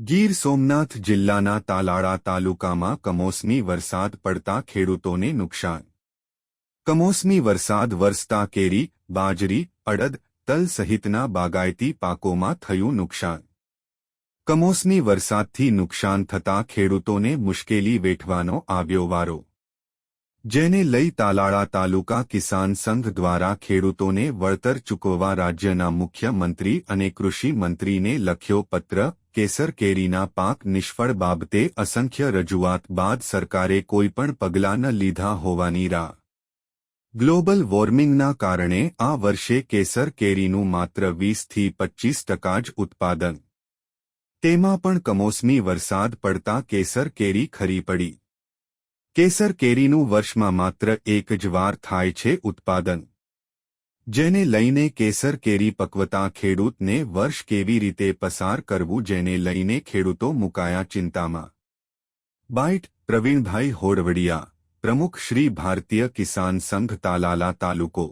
ગીર સોમનાથ જિલ્લાના તાલાળા તાલુકામાં કમોસમી વરસાદ પડતા ખેડૂતોને નુકસાન। કમોસમી વરસાદ વરસતા કેરી, બાજરી, અડદ, તલ સહિતના બાગાયતી પાકોમાં થયું નુકસાન। કમોસમી વરસાદથી નુકસાન થતા ખેડૂતોને મુશ્કેલી વેઠવાનો આવ્યો વારો, જેને લઈ તાલાળા તાલુકા કિસાન સંઘ દ્વારા ખેડૂતોને વળતર ચૂકવવા રાજ્યના મુખ્યમંત્રી અને કૃષિ મંત્રીને લખ્યો પત્ર। કેસર કેરીના પાક નિષ્ફળ બાબતે અસંખ્ય રજૂઆત બાદ સરકારે કોઈપણ પગલાં ન લીધા હોવાની રાહ। ગ્લોબલ વોર્મિંગના કારણે આ વર્ષે કેસર કેરીનું માત્ર 20થી 25% જ ઉત્પાદન, તેમાં પણ કમોસમી વરસાદ પડતા કેસર કેરી ખરી પડી। કેસર કેરીનું વર્ષમાં માત્ર એક જ વાર થાય છે ઉત્પાદન, જેને લઈને કેસર કેરી પકવતા ખેડૂતને વર્ષ કેવી રીતે પસાર કરવું જેને લઈને ખેડૂતો મુકાયા ચિંતામાં। બાઇટ પ્રવીણભાઈ હોડવડિયા, પ્રમુખ શ્રી ભારતીય કિસાન સંઘ તાલાલા તાલુકો।